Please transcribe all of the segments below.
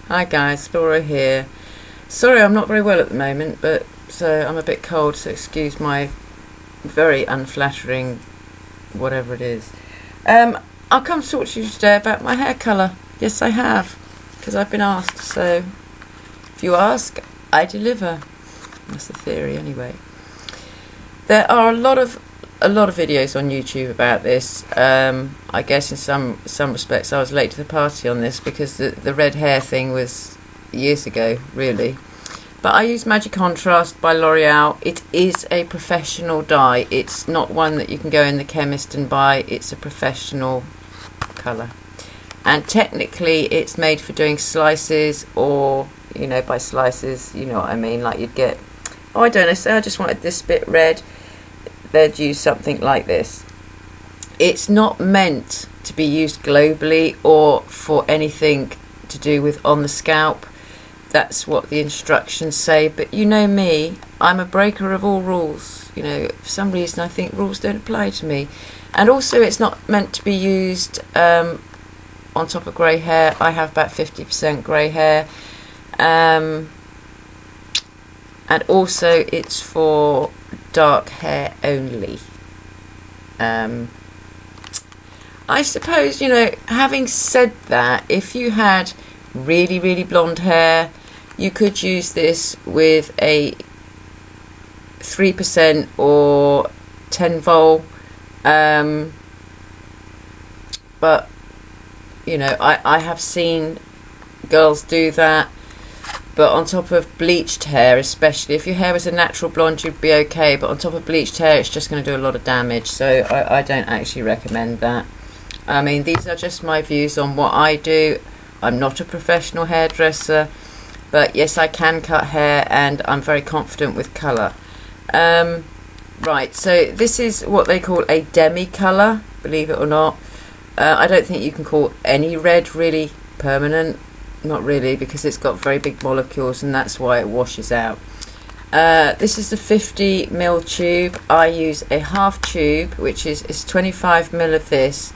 Hi guys, Laura here. Sorry I'm not very well at the moment, but so I'm a bit cold, so excuse my very unflattering whatever it is. I'll come talk to you today about my hair colour. Yes, I have, because I've been asked, so if you ask, I deliver. That's the theory anyway. There are a lot of videos on YouTube about this. I guess in some respects I was late to the party on this because the red hair thing was years ago, really. But I use Majicontrast by L'Oreal. It is a professional dye. It's not one that you can go in the chemist and buy. It's a professional colour. And technically it's made for doing slices, or, you know, by slices, you know what I mean, like you'd get, oh, I don't know, say I just wanted this bit red, they'd use something like this. It's not meant to be used globally or for anything to do with on the scalp. That's what the instructions say, but you know me, I'm a breaker of all rules. You know, for some reason I think rules don't apply to me. And also it's not meant to be used on top of grey hair. I have about 50% grey hair. And also it's for dark hair only. I suppose, you know, having said that, if you had really blonde hair, you could use this with a 3% or 10 vol, but you know, I have seen girls do that. But on top of bleached hair, especially if your hair was a natural blonde, you'd be okay, but on top of bleached hair it's just going to do a lot of damage, so I don't actually recommend that. I mean, these are just my views on what I do. I'm not a professional hairdresser, but yes, I can cut hair and I'm very confident with colour. Right, so this is what they call a demi colour, believe it or not. I don't think you can call any red really permanent. Not really, because it's got very big molecules and that's why it washes out. This is the 50ml tube. I use a half tube, which is 25ml of this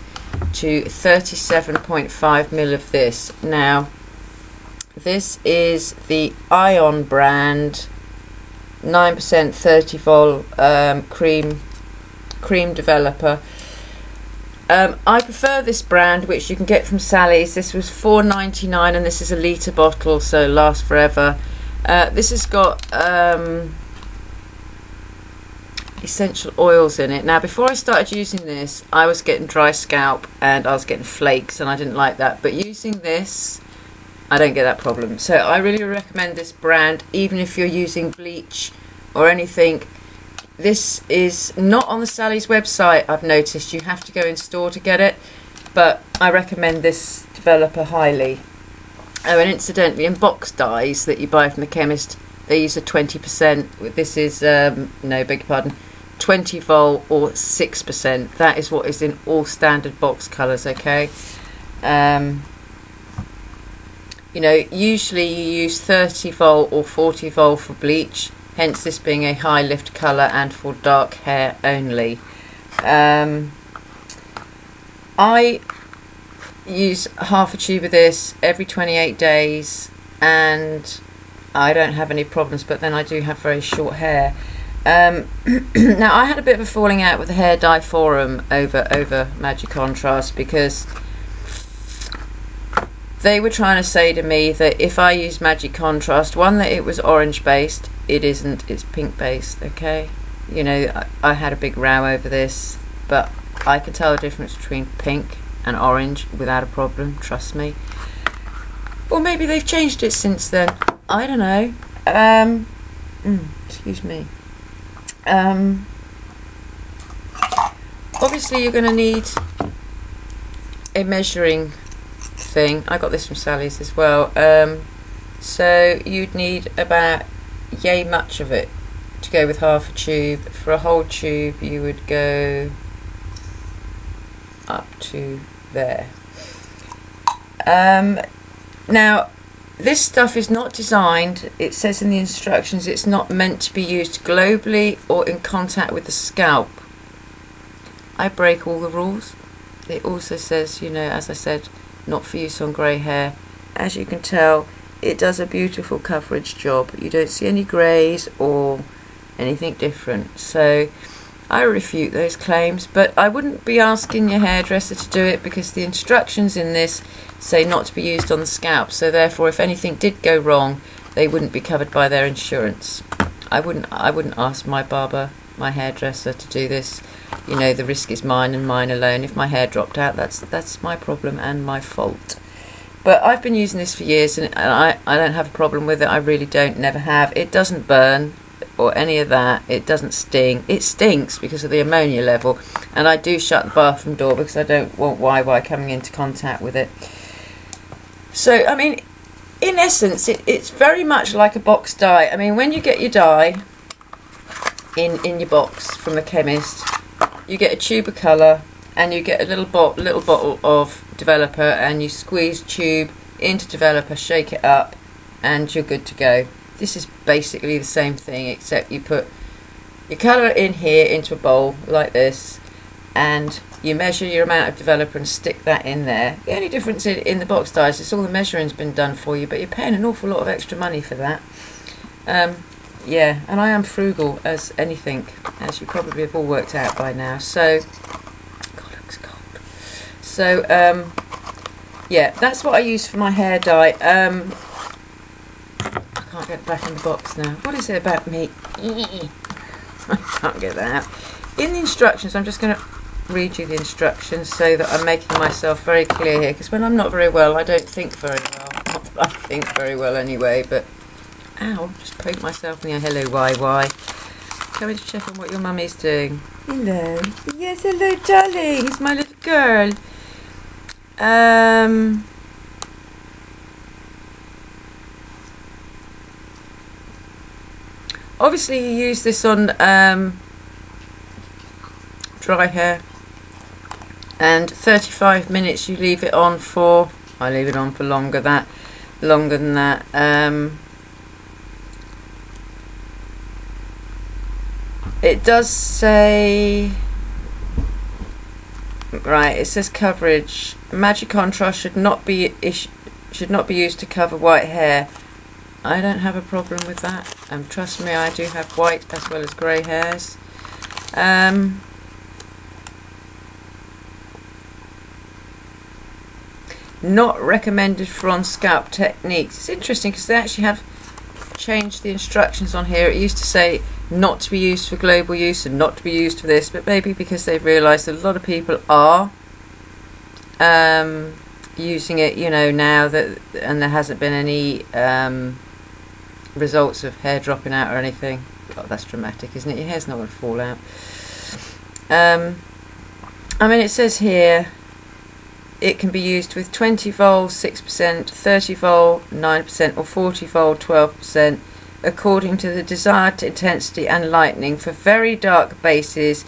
to 37.5ml of this. Now this is the Ion brand 9% 30 vol cream developer. I prefer this brand, which you can get from Sally's. This was $4.99 and this is a litre bottle, so lasts forever. This has got essential oils in it. Now, before I started using this, I was getting dry scalp and I was getting flakes and I didn't like that. But using this, I don't get that problem. So I really recommend this brand, even if you're using bleach or anything. This is not on the Sally's website, I've noticed. You have to go in store to get it, but I recommend this developer highly. Oh, and incidentally, in box dyes that you buy from the chemist, they use a 20%. This is, no, beg your pardon, 20 vol or 6%. That is what is in all standard box colours, okay? You know, usually you use 30 vol or 40 vol for bleach. Hence this being a high lift colour and for dark hair only. I use half a tube of this every 28 days and I don't have any problems, but then I do have very short hair. Now I had a bit of a falling out with the hair dye forum over Majicontrast, because they were trying to say to me that if I use Majicontrast, one, that it was orange based. It isn't, it's pink based, okay? You know, I had a big row over this, but I can tell the difference between pink and orange without a problem, trust me. Or maybe they've changed it since then, I don't know. Excuse me. Obviously you're going to need a measuring thing. I got this from Sally's as well. So you'd need about yay much of it to go with half a tube. For a whole tube you would go up to there. Now this stuff is not designed, it says in the instructions, it's not meant to be used globally or in contact with the scalp. I break all the rules. It also says, you know, as I said, not for use on grey hair. As you can tell, it does a beautiful coverage job. You don't see any greys or anything different. So I refute those claims, but I wouldn't be asking your hairdresser to do it because the instructions in this say not to be used on the scalp. So therefore, if anything did go wrong, they wouldn't be covered by their insurance. I wouldn't ask my barber, my hairdresser, to do this. You know, the risk is mine and mine alone. If my hair dropped out, that's my problem and my fault. But I've been using this for years, and I don't have a problem with it. I really don't, never have. It doesn't burn or any of that. It doesn't sting. It stinks because of the ammonia level, and I do shut the bathroom door because I don't want YY coming into contact with it. So, I mean, in essence, it's very much like a box dye. I mean, when you get your dye in your box from the chemist, you get a tube of colour and you get a little bottle of developer, and you squeeze tube into developer, shake it up, and you're good to go. This is basically the same thing, except you put your colour in here into a bowl like this, and you measure your amount of developer and stick that in there. The only difference in the box dyes is all the measuring's been done for you, but you're paying an awful lot of extra money for that. Yeah, and I am frugal as anything, as you probably have all worked out by now. So, God, it looks cold. So, yeah, that's what I use for my hair dye. I can't get it back in the box now. What is it about me? I can't get that out. In the instructions, I'm just going to read you the instructions so that I'm making myself very clear here, because when I'm not very well, I don't think very well. Not that I think very well anyway, but ow, just poked myself in the hello YY. Coming to check on what your mummy's doing. Hello. Yes, hello darling, it's my little girl. Obviously you use this on dry hair, and 35 minutes you leave it on for. I leave it on for longer than that. It does say, right, it says coverage. Majicontrast should not be used to cover white hair. I don't have a problem with that. Trust me, I do have white as well as grey hairs. Not recommended for on scalp techniques. It's interesting because they actually have changed the instructions on here. It used to say not to be used for global use and not to be used for this, but maybe because they've realised that a lot of people are using it, you know, now that, and there hasn't been any results of hair dropping out or anything. God, that's dramatic, isn't it? Your hair's not going to fall out. I mean, it says here it can be used with 20 vol 6%, 30 vol 9%, or 40 vol 12%, according to the desired intensity and lightening. For very dark bases,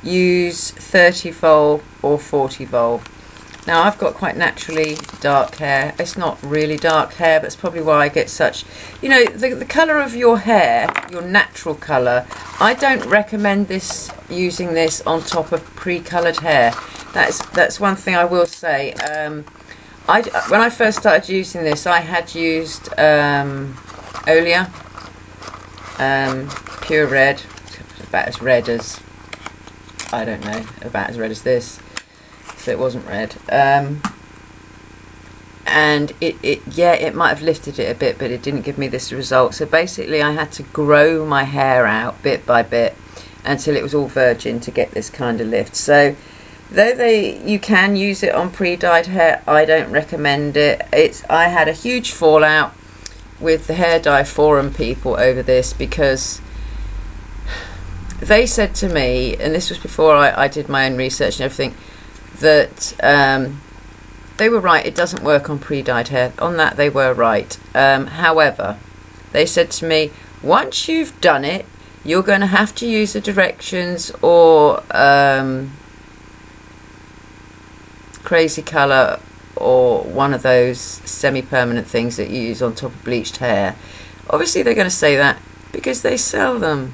use 30 vol or 40 vol. Now, I've got quite naturally dark hair. It's not really dark hair, but it's probably why I get such, you know, the colour of your hair, your natural colour. I don't recommend using this on top of pre-coloured hair. That's one thing I will say. When I first started using this, I had used Olia, pure red, about as red as, I don't know, about as red as this. So it wasn't red. And it might have lifted it a bit, but it didn't give me this result. So basically I had to grow my hair out bit by bit until it was all virgin to get this kind of lift. So though you can use it on pre-dyed hair, I don't recommend it. I had a huge fallout with the hair dye forum people over this, because they said to me, and this was before I did my own research and everything, that they were right, it doesn't work on pre-dyed hair. On that they were right. However, they said to me, once you've done it, you're going to have to use the directions or crazy colour, or one of those semi-permanent things that you use on top of bleached hair. Obviously they're going to say that because they sell them.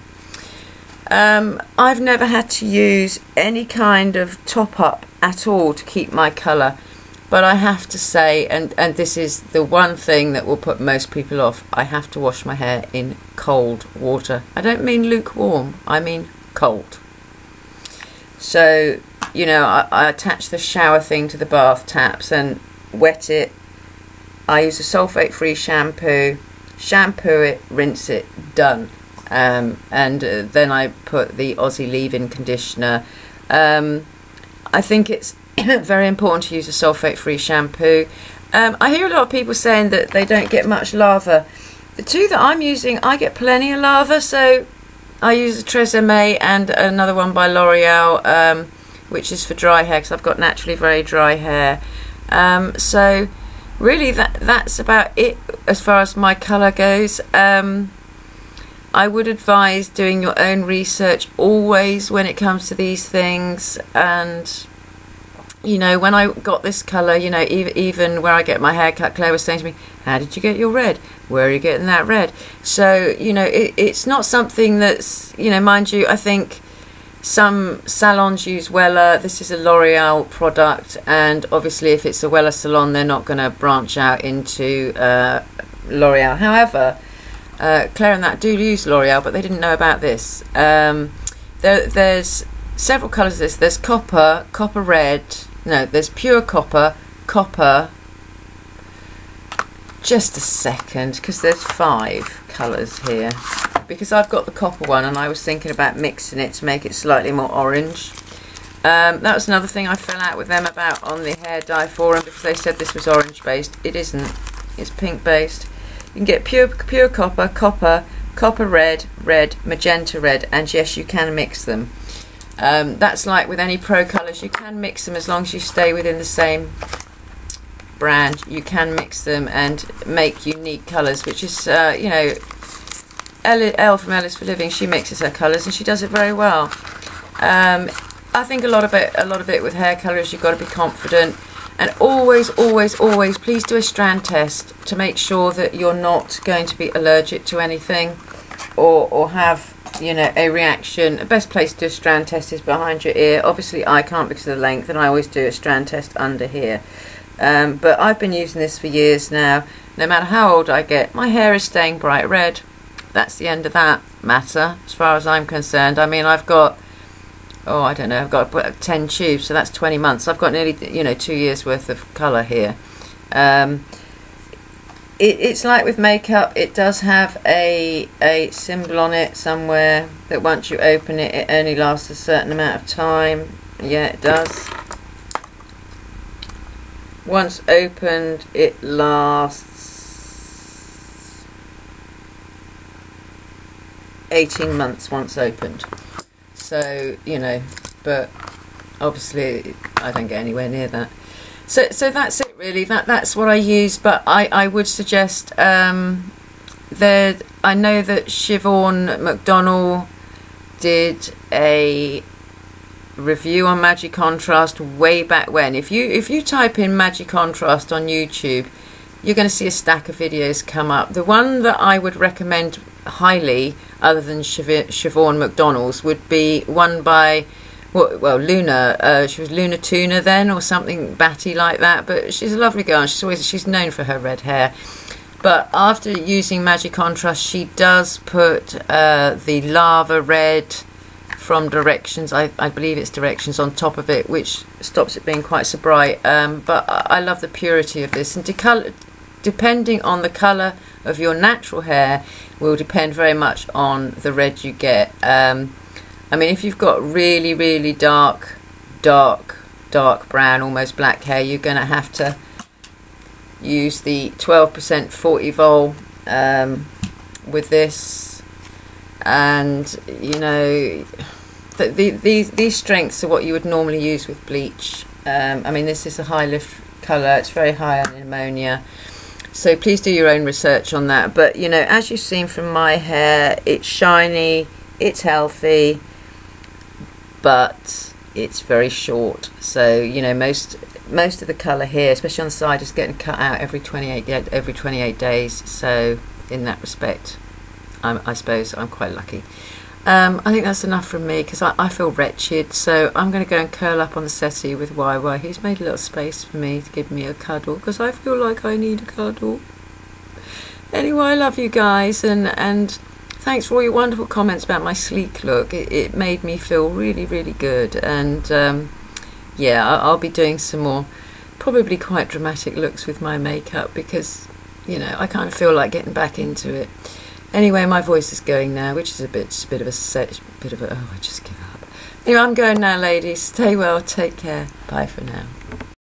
I've never had to use any kind of top-up at all to keep my colour, But I have to say, and this is the one thing that will put most people off, I have to wash my hair in cold water. I don't mean lukewarm, I mean cold. So, you know, I attach the shower thing to the bath taps and wet it. I use a sulfate-free shampoo, shampoo it, rinse it, done. And then I put the Aussie leave-in conditioner. I think it's very important to use a sulfate-free shampoo. I hear a lot of people saying that they don't get much lather. The two that I'm using, I get plenty of lather, so I use a Tresemme and another one by L'Oreal, which is for dry hair, because I've got naturally very dry hair. So really that's about it as far as my colour goes. I would advise doing your own research always when it comes to these things. And you know, when I got this colour, you know, even where I get my hair cut, Claire was saying to me, how did you get your red? Where are you getting that red? So, you know, it's not something that's, you know, mind you, I think some salons use Wella. This is a L'Oreal product, and obviously if it's a Wella salon, they're not going to branch out into L'Oreal. However, Claire and that do use L'Oreal, but they didn't know about this. There's several colours of this. There's copper, copper red. No, there's pure copper, copper. Just a second, because there's 5 colours here. Because I've got the copper one, and I was thinking about mixing it to make it slightly more orange. That was another thing I fell out with them about on the hair dye forum, because they said this was orange based. It isn't. It's pink based. You can get pure copper, copper, copper red, red, magenta red, and yes, you can mix them. That's like with any pro colours, you can mix them as long as you stay within the same brand. You can mix them and make unique colours, which is, you know, Elle from Ellis for Living, she mixes her colours and she does it very well. I think a lot of it with hair colour is you've got to be confident, and always, please do a strand test to make sure that you're not going to be allergic to anything or have, you know, a reaction. The best place to do a strand test is behind your ear. Obviously I can't because of the length, and I always do a strand test under here. But I've been using this for years now. No matter how old I get, my hair is staying bright red. That's the end of that matter as far as I'm concerned. I mean, I've got, oh, I don't know, I've got 10 tubes, so that's 20 months. I've got nearly, you know, 2 years worth of colour here. It's like with makeup, it does have a symbol on it somewhere that once you open it, it only lasts a certain amount of time. Yeah, it does. Once opened, it lasts 18 months once opened. So, you know, but obviously I don't get anywhere near that. So that's it really. That's what I use. But I would suggest I know that Siobhan McDonnell did a review on Majicontrast way back when. If you type in Majicontrast on YouTube, you're going to see a stack of videos come up. The one that I would recommend highly, other than Siobhan McDonnell's, would be one by, well, Luna. She was Luna Tuna then, or something batty like that. But she's a lovely girl. She's known for her red hair. But after using Majicontrast, she does put the lava red from Directions. I believe it's Directions on top of it, which stops it being quite so bright. But I love the purity of this, and depending on the colour of your natural hair will depend very much on the red you get. I mean, if you've got really, really dark brown, almost black hair, you're going to have to use the 12% 40 vol with this. And, you know, these strengths are what you would normally use with bleach. I mean, this is a high lift colour. It's very high on ammonia. So please do your own research on that. But, you know, as you've seen from my hair, it's shiny, it's healthy, but it's very short. So, you know, most of the colour here, especially on the side, is getting cut out every 28 days. So in that respect, I suppose I'm quite lucky. I think that's enough from me because I feel wretched, so I'm going to go and curl up on the settee with YY. He's made a little space for me to give me a cuddle because I feel like I need a cuddle. Anyway, I love you guys, and thanks for all your wonderful comments about my sleek look. It made me feel really, really good, and yeah, I'll be doing some more probably quite dramatic looks with my makeup because, you know, I kind of feel like getting back into it. Anyway, my voice is going now, which is a bit of a oh, I just give up. Anyway, I'm going now, ladies. Stay well, take care. Bye for now.